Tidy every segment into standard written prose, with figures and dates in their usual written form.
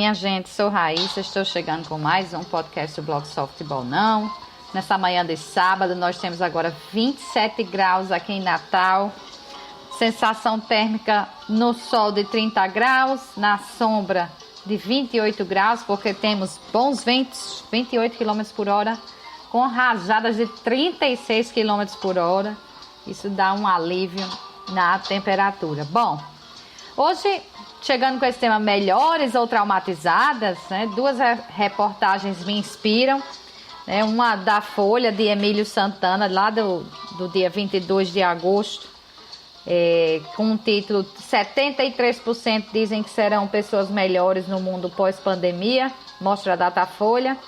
minha gente, sou Raíssa, estou chegando com mais um podcast do blog Só Futebol Não. Nessa manhã de sábado, nós temos agora 27 graus aqui em Natal. Sensação térmica no sol de 30 graus, na sombra de 28 graus, porque temos bons ventos, 28 km por hora, com rajadas de 36 km por hora. Isso dá um alívio na temperatura. Bom, hoje, chegando com esse tema melhores ou traumatizadas, né, duas reportagens me inspiram. Uma da Folha, de Emílio Santana, lá do dia 22 de agosto, com o título 73% dizem que serão pessoas melhores no mundo pós-pandemia, mostra a Datafolha.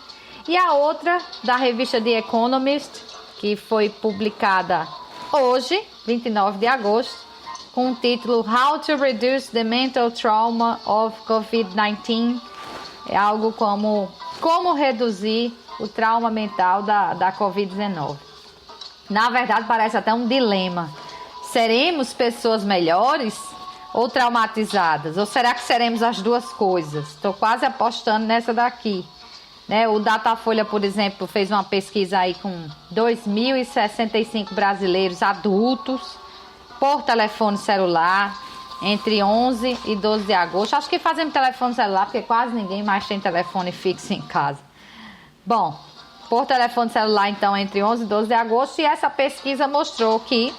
E a outra, da revista The Economist, que foi publicada hoje, 29 de agosto, com o título How to Reduce the Mental Trauma of COVID-19. É algo como reduzir o trauma mental da Covid-19. Na verdade, parece até um dilema. Seremos pessoas melhores ou traumatizadas? Ou será que seremos as duas coisas? Estou quase apostando nessa daqui. O Datafolha, por exemplo, fez uma pesquisa aí com 2.065 brasileiros adultos por telefone celular entre 11 e 12 de agosto. Acho que fazemos telefone celular porque quase ninguém mais tem telefone fixo em casa. Bom, por telefone celular, então, entre 11 e 12 de agosto, e essa pesquisa mostrou que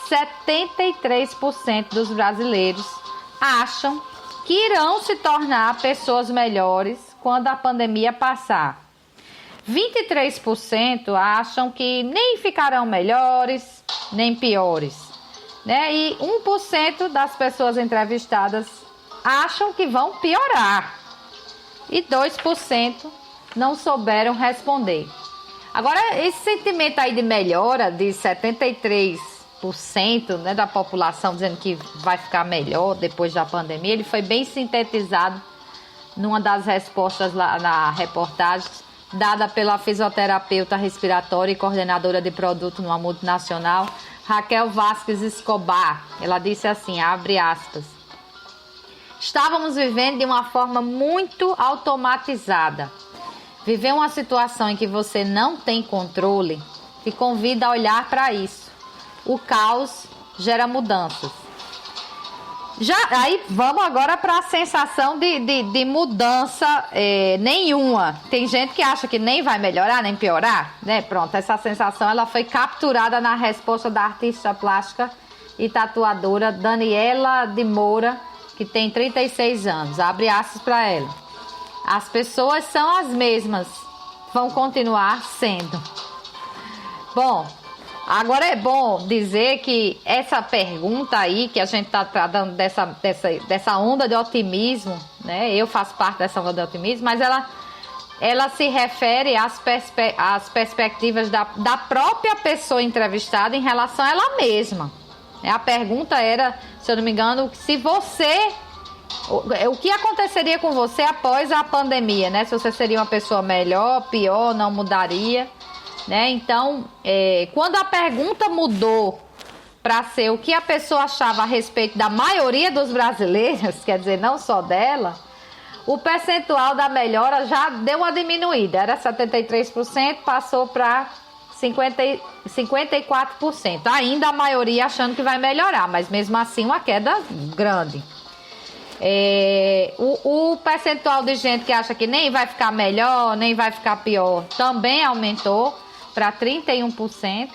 73% dos brasileiros acham que irão se tornar pessoas melhores quando a pandemia passar. 23% acham que nem ficarão melhores, nem piores. E 1% das pessoas entrevistadas acham que vão piorar. E 2% não souberam responder. Agora, esse sentimento aí de melhora de 73%, da população dizendo que vai ficar melhor depois da pandemia, ele foi bem sintetizado numa das respostas lá na reportagem dada pela fisioterapeuta respiratória e coordenadora de produto numa multinacional, Raquel Vasques Escobar. Ela disse assim, abre aspas: estávamos vivendo de uma forma muito automatizada. Viver uma situação em que você não tem controle te convida a olhar para isso. O caos gera mudanças. Aí vamos agora para a sensação de mudança nenhuma. Tem gente que acha que nem vai melhorar, nem piorar, né? Pronto, essa sensação ela foi capturada na resposta da artista plástica e tatuadora Daniela de Moura, que tem 36 anos. Abre aspas para ela. As pessoas são as mesmas, vão continuar sendo. Bom, agora é bom dizer que essa pergunta aí, que a gente está tratando dessa onda de otimismo, né? Eu faço parte dessa onda de otimismo, mas ela se refere às perspectivas da própria pessoa entrevistada em relação a ela mesma. A pergunta era, se eu não me engano, se você... O que aconteceria com você após a pandemia, né? Se você seria uma pessoa melhor, pior, não mudaria, né? Então, quando a pergunta mudou para ser o que a pessoa achava a respeito da maioria dos brasileiros, quer dizer, não só dela, o percentual da melhora já deu uma diminuída. Era 73%, passou para 54%. Ainda a maioria achando que vai melhorar, mas mesmo assim uma queda grande. O percentual de gente que acha que nem vai ficar melhor, nem vai ficar pior, também aumentou para 31%.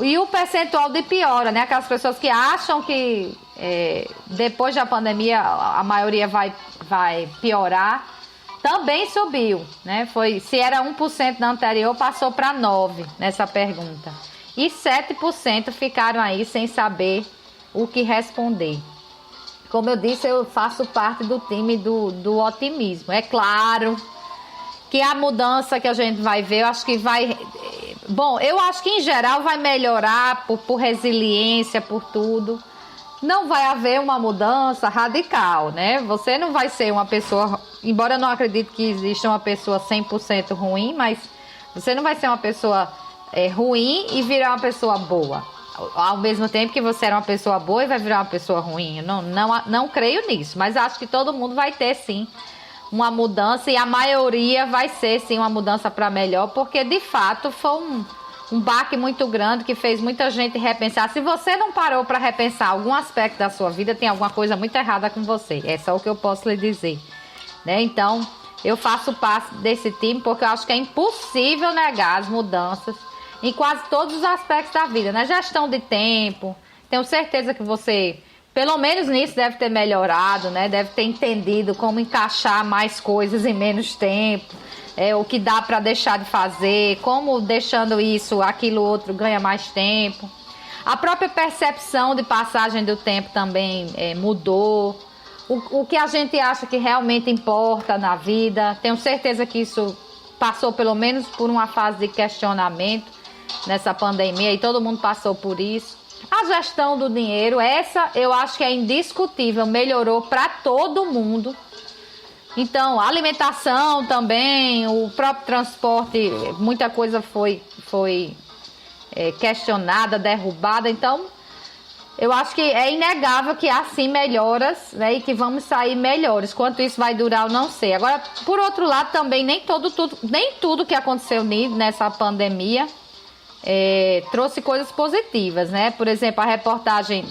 E o percentual de piora, né? Aquelas pessoas que acham que depois da pandemia a maioria vai piorar, também subiu, né? Se era 1% na anterior, passou para 9% nessa pergunta. E 7% ficaram aí sem saber o que responder. Como eu disse, eu faço parte do time do otimismo. É claro que a mudança que a gente vai ver, eu acho que vai... Bom, eu acho que em geral vai melhorar por resiliência, por tudo. Não vai haver uma mudança radical, né? Você não vai ser uma pessoa... Embora eu não acredite que exista uma pessoa 100% ruim, mas você não vai ser uma pessoa ruim e virar uma pessoa boa. Ao mesmo tempo que você era uma pessoa boa e vai virar uma pessoa ruim. Eu não creio nisso, mas acho que todo mundo vai ter, sim, uma mudança, e a maioria vai ser sim uma mudança para melhor, porque de fato foi um baque muito grande que fez muita gente repensar. Se você não parou para repensar algum aspecto da sua vida, tem alguma coisa muito errada com você. É só o que eu posso lhe dizer, né? Então, eu faço parte desse time porque eu acho que é impossível negar as mudanças em quase todos os aspectos da vida, né? Gestão de tempo, tenho certeza que você, pelo menos nisso, deve ter melhorado, né? Deve ter entendido como encaixar mais coisas em menos tempo, o que dá para deixar de fazer, como deixando isso, aquilo outro ganha mais tempo. A própria percepção de passagem do tempo também mudou. O que a gente acha que realmente importa na vida. Tenho certeza que isso passou pelo menos por uma fase de questionamento nessa pandemia, e todo mundo passou por isso. A gestão do dinheiro, essa eu acho que é indiscutível, melhorou para todo mundo. Então, a alimentação também, o próprio transporte, muita coisa foi questionada, derrubada. Então, eu acho que é inegável que há sim melhoras, né, e que vamos sair melhores. Quanto isso vai durar, eu não sei. Agora, por outro lado, também nem tudo que aconteceu nessa pandemia trouxe coisas positivas, né? Por exemplo, a reportagem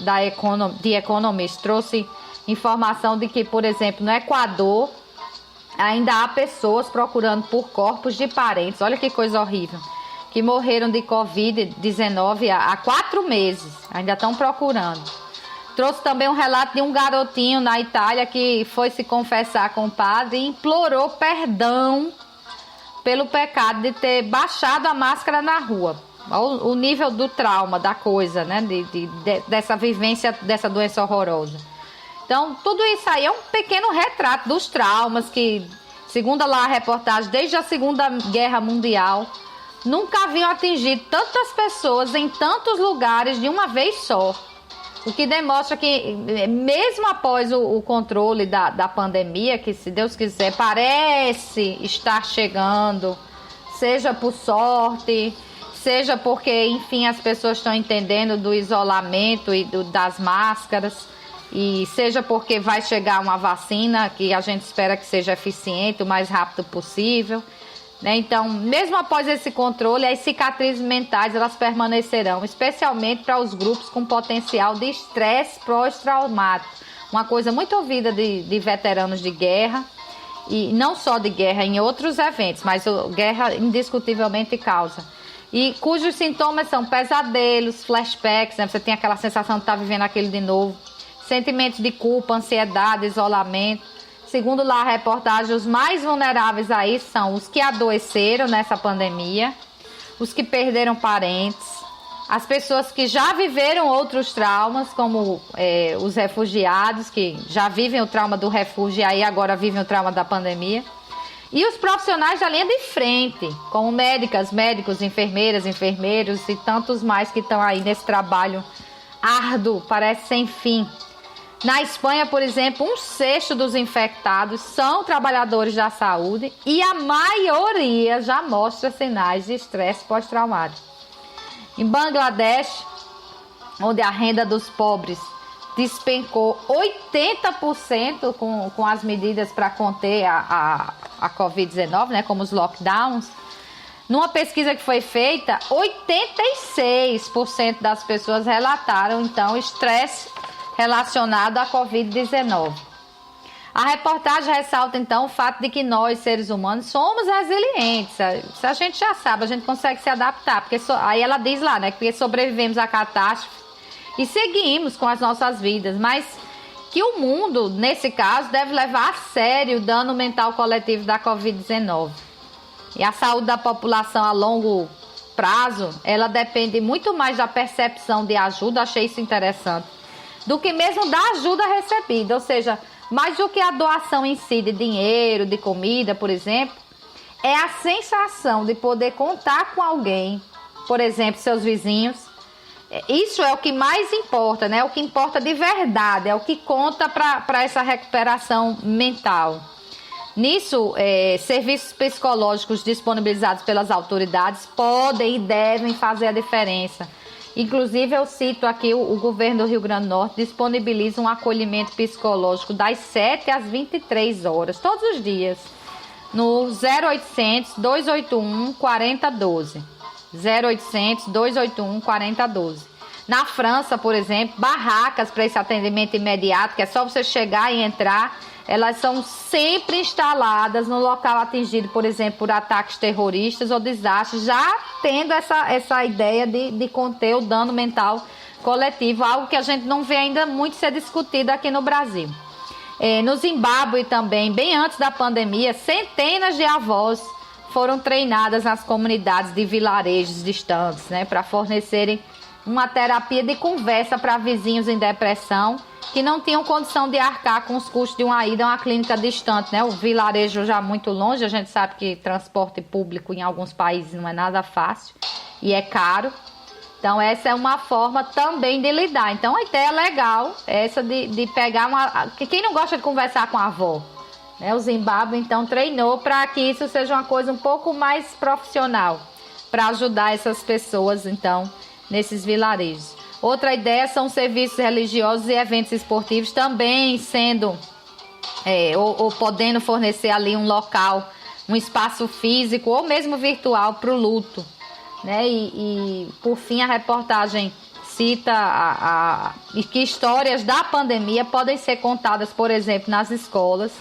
The Economist trouxe informação de que, por exemplo, no Equador, ainda há pessoas procurando por corpos de parentes. Olha que coisa horrível. Que morreram de Covid-19 há 4 meses. Ainda estão procurando. Trouxe também um relato de um garotinho na Itália que foi se confessar com o padre e implorou perdão pelo pecado de ter baixado a máscara na rua. O nível do trauma, da coisa, né? Dessa vivência, dessa doença horrorosa. Então, tudo isso aí é um pequeno retrato dos traumas que, segundo lá a reportagem, desde a Segunda Guerra Mundial, nunca haviam atingido tantas pessoas em tantos lugares de uma vez só. O que demonstra que, mesmo após o controle da pandemia, que, se Deus quiser, parece estar chegando, seja por sorte, seja porque, enfim, as pessoas estão entendendo do isolamento e das máscaras, e seja porque vai chegar uma vacina que a gente espera que seja eficiente o mais rápido possível, né? Então, mesmo após esse controle, as cicatrizes mentais elas permanecerão, especialmente para os grupos com potencial de estresse pós-traumático. Uma coisa muito ouvida de veteranos de guerra, e não só de guerra, em outros eventos, mas guerra indiscutivelmente causa. E cujos sintomas são pesadelos, flashbacks, né? Você tem aquela sensação de estar vivendo aquilo de novo, sentimentos de culpa, ansiedade, isolamento. Segundo lá a reportagem, os mais vulneráveis aí são os que adoeceram nessa pandemia, os que perderam parentes, as pessoas que já viveram outros traumas, como os refugiados, que já vivem o trauma do refúgio e aí agora vivem o trauma da pandemia, e os profissionais da linha de frente, como médicas, médicos, enfermeiras, enfermeiros e tantos mais que estão aí nesse trabalho árduo, parece sem fim. Na Espanha, por exemplo, 1/6 dos infectados são trabalhadores da saúde e a maioria já mostra sinais de estresse pós-traumático. Em Bangladesh, onde a renda dos pobres despencou 80% com as medidas para conter a Covid-19, né, como os lockdowns, numa pesquisa que foi feita, 86% das pessoas relataram, então, estresse relacionado à Covid-19. A reportagem ressalta, então, o fato de que nós, seres humanos, somos resilientes. Isso a gente já sabe, a gente consegue se adaptar. Porque aí ela diz lá, né, que sobrevivemos à catástrofe e seguimos com as nossas vidas. Mas que o mundo, nesse caso, deve levar a sério o dano mental coletivo da Covid-19. E a saúde da população a longo prazo, ela depende muito mais da percepção de ajuda, achei isso interessante, do que mesmo da ajuda recebida, ou seja, mais do que a doação em si de dinheiro, de comida, por exemplo, é a sensação de poder contar com alguém, por exemplo, seus vizinhos. Isso é o que mais importa, né? O que importa de verdade, é o que conta para essa recuperação mental. Nisso, serviços psicológicos disponibilizados pelas autoridades podem e devem fazer a diferença. Inclusive, eu cito aqui, o governo do Rio Grande do Norte disponibiliza um acolhimento psicológico das 7 às 23 horas, todos os dias, no 0800 281 4012. 0800 281 4012. Na França, por exemplo, barracas para esse atendimento imediato, que é só você chegar e entrar, elas são sempre instaladas no local atingido, por exemplo, por ataques terroristas ou desastres, já tendo essa ideia de conter o dano mental coletivo, algo que a gente não vê ainda muito ser discutido aqui no Brasil. No Zimbábue também, bem antes da pandemia, centenas de avós foram treinadas nas comunidades de vilarejos distantes, né, para fornecerem uma terapia de conversa para vizinhos em depressão que não tinham condição de arcar com os custos de uma ida a uma clínica distante, né? O vilarejo já muito longe, a gente sabe que transporte público em alguns países não é nada fácil e é caro. Então essa é uma forma também de lidar. Então a ideia legal é essa de pegar uma... Quem não gosta de conversar com a avó? Né? O Zimbábue então treinou para que isso seja uma coisa um pouco mais profissional, para ajudar essas pessoas então nesses vilarejos. Outra ideia são serviços religiosos e eventos esportivos também sendo ou podendo fornecer ali um local, um espaço físico ou mesmo virtual para o luto, né? E por fim a reportagem cita que histórias da pandemia podem ser contadas, por exemplo, nas escolas,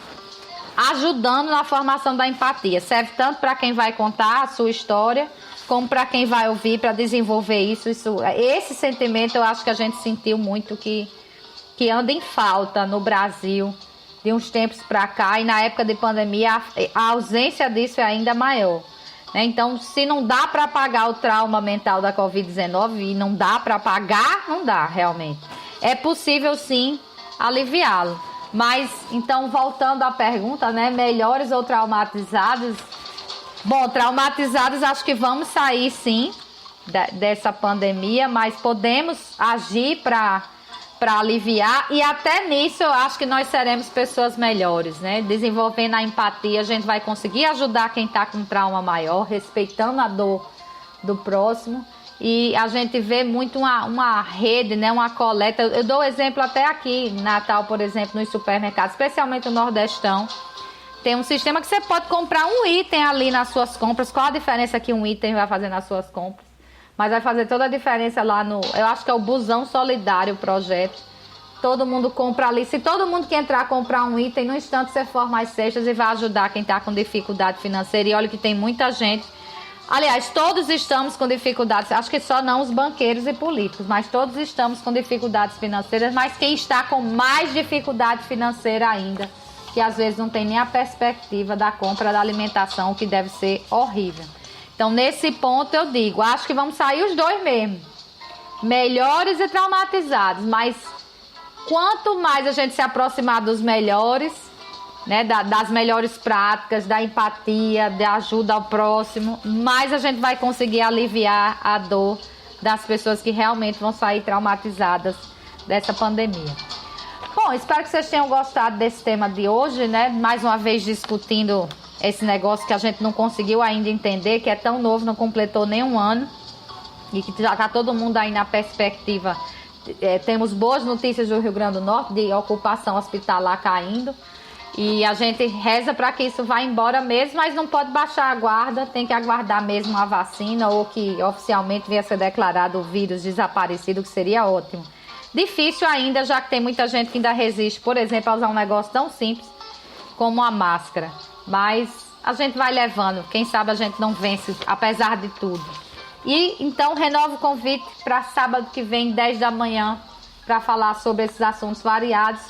ajudando na formação da empatia. Serve tanto para quem vai contar a sua história, como para quem vai ouvir, para desenvolver isso. Esse sentimento eu acho que a gente sentiu muito que anda em falta no Brasil de uns tempos para cá, e na época de pandemia a ausência disso é ainda maior. Né? Então, se não dá para apagar o trauma mental da Covid-19, e não dá para apagar, não dá realmente. É possível sim aliviá-lo. Mas, então, voltando à pergunta, né, melhores ou traumatizados? Bom, traumatizados acho que vamos sair sim dessa pandemia, mas podemos agir para aliviar, e até nisso eu acho que nós seremos pessoas melhores, né? Desenvolvendo a empatia, a gente vai conseguir ajudar quem está com trauma maior, respeitando a dor do próximo, e a gente vê muito uma rede, né? Uma coleta. Eu dou exemplo até aqui em Natal, por exemplo, nos supermercados, especialmente no Nordestão. Tem um sistema que você pode comprar um item ali nas suas compras. Qual a diferença que um item vai fazer nas suas compras? Mas vai fazer toda a diferença lá no... Eu acho que é o Busão Solidário o projeto. Todo mundo compra ali. Se todo mundo que entrar comprar um item, no instante você forma as cestas e vai ajudar quem está com dificuldade financeira. E olha que tem muita gente. Aliás, todos estamos com dificuldades. Acho que só não os banqueiros e políticos, mas todos estamos com dificuldades financeiras. Mas quem está com mais dificuldade financeira ainda, que às vezes não tem nem a perspectiva da compra da alimentação, que deve ser horrível. Então, nesse ponto eu digo, acho que vamos sair os dois mesmo, melhores e traumatizados, mas quanto mais a gente se aproximar dos melhores, né, das melhores práticas, da empatia, da ajuda ao próximo, mais a gente vai conseguir aliviar a dor das pessoas que realmente vão sair traumatizadas dessa pandemia. Bom, espero que vocês tenham gostado desse tema de hoje, né? Mais uma vez discutindo esse negócio que a gente não conseguiu ainda entender, que é tão novo, não completou nem um ano, e que já está todo mundo aí na perspectiva. Temos boas notícias do Rio Grande do Norte, de ocupação hospitalar caindo, e a gente reza para que isso vá embora mesmo, mas não pode baixar a guarda, tem que aguardar mesmo a vacina, ou que oficialmente venha a ser declarado o vírus desaparecido, que seria ótimo. Difícil ainda, já que tem muita gente que ainda resiste, por exemplo, a usar um negócio tão simples como a máscara. Mas a gente vai levando, quem sabe a gente não vence, apesar de tudo. E então renovo o convite para sábado que vem, 10 da manhã, para falar sobre esses assuntos variados.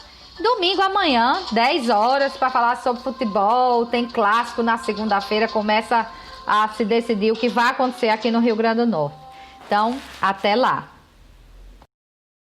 Domingo amanhã, 10 horas, para falar sobre futebol. Tem clássico na segunda-feira, começa a se decidir o que vai acontecer aqui no Rio Grande do Norte. Então, até lá.